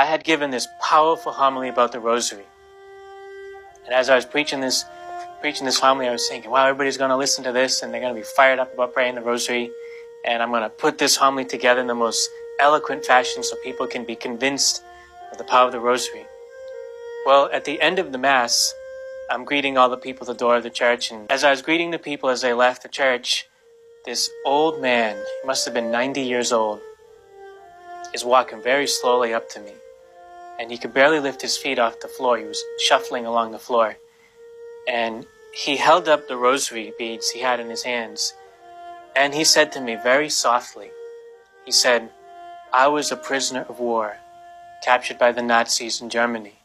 I had given this powerful homily about the rosary. And as I was preaching this homily, I was thinking, wow, everybody's going to listen to this and they're going to be fired up about praying the rosary. And I'm going to put this homily together in the most eloquent fashion so people can be convinced of the power of the rosary. Well, at the end of the Mass, I'm greeting all the people at the door of the church. And as I was greeting the people as they left the church, this old man, he must have been 90 years old, is walking very slowly up to me. And he could barely lift his feet off the floor. He was shuffling along the floor. And he held up the rosary beads he had in his hands. And he said to me very softly, he said, I was a prisoner of war, captured by the Nazis in Germany.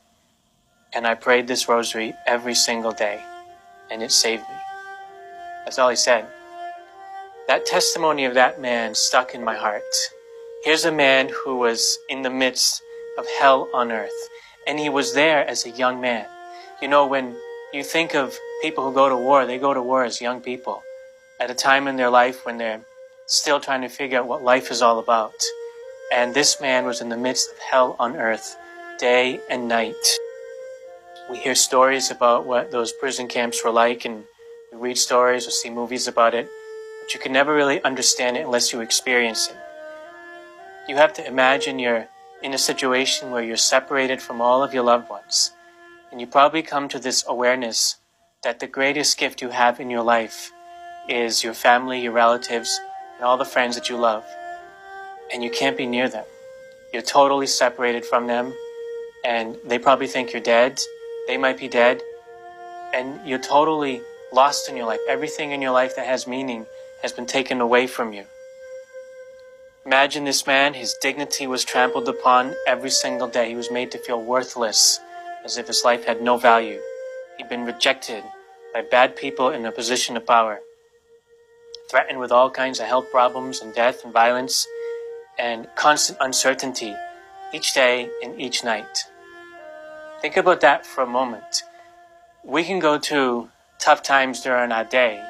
And I prayed this rosary every single day, and it saved me. That's all he said. That testimony of that man stuck in my heart. Here's a man who was in the midst of hell on earth, and he was there as a young man. You know, when you think of people who go to war, they go to war as young people, at a time in their life when they're still trying to figure out what life is all about. And this man was in the midst of hell on earth, day and night. We hear stories about what those prison camps were like, and we read stories or see movies about it, but you can never really understand it unless you experience it. You have to imagine you're in a situation where you're separated from all of your loved ones, and you probably come to this awareness that the greatest gift you have in your life is your family, your relatives, and all the friends that you love. And you can't be near them. You're totally separated from them, and they probably think you're dead. They might be dead, and you're totally lost in your life. Everything in your life that has meaning has been taken away from you. Imagine this man, his dignity was trampled upon every single day. He was made to feel worthless, as if his life had no value. He'd been rejected by bad people in a position of power, threatened with all kinds of health problems and death and violence, and constant uncertainty each day and each night. Think about that for a moment. We can go through tough times during our day,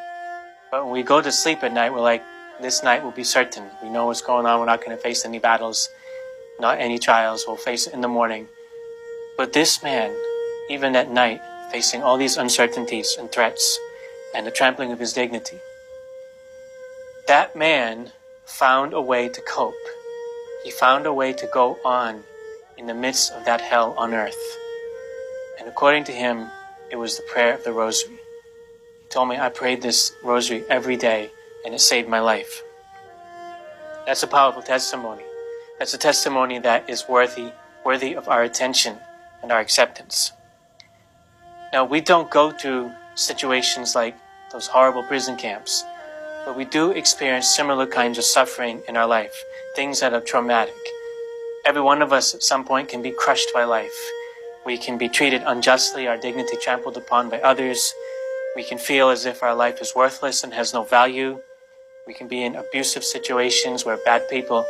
but when we go to sleep at night, we're like, this night will be certain. We know what's going on. We're not going to face any battles, not any trials. We'll face it in the morning. But this man, even at night, facing all these uncertainties and threats and the trampling of his dignity, that man found a way to cope. He found a way to go on in the midst of that hell on earth. And according to him, it was the prayer of the rosary. He told me, I prayed this rosary every day, and it saved my life. That's a powerful testimony. That's a testimony that is worthy of our attention and our acceptance. Now, we don't go through situations like those horrible prison camps, but we do experience similar kinds of suffering in our life, things that are traumatic. Every one of us at some point can be crushed by life. We can be treated unjustly, our dignity trampled upon by others. We can feel as if our life is worthless and has no value. We can be in abusive situations where bad people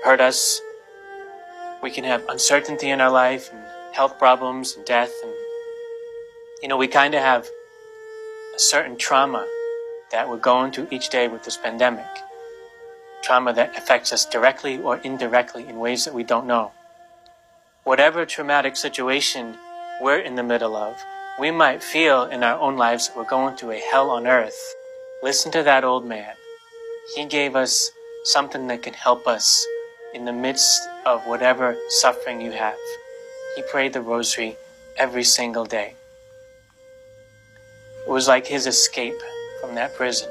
hurt us. We can have uncertainty in our life and health problems and death. And, we kind of have a certain trauma that we're going through each day with this pandemic. Trauma that affects us directly or indirectly in ways that we don't know. Whatever traumatic situation we're in the middle of, we might feel in our own lives that we're going through a hell on earth. Listen to that old man. He gave us something that can help us in the midst of whatever suffering you have. He prayed the rosary every single day. It was like his escape from that prison.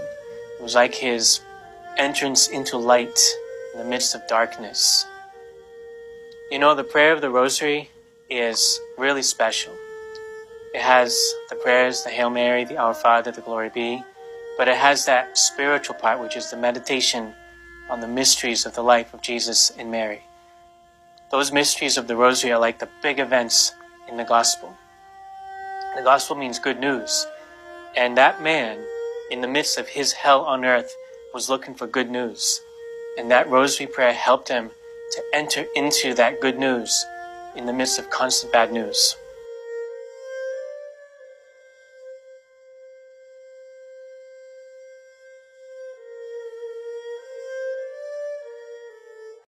It was like his entrance into light in the midst of darkness. The prayer of the rosary is really special. It has the prayers, the Hail Mary, the Our Father, the Glory Be, but it has that spiritual part, which is the meditation on the mysteries of the life of Jesus and Mary. Those mysteries of the rosary are like the big events in the gospel. The gospel means good news. And that man, in the midst of his hell on earth, was looking for good news. And that rosary prayer helped him to enter into that good news in the midst of constant bad news.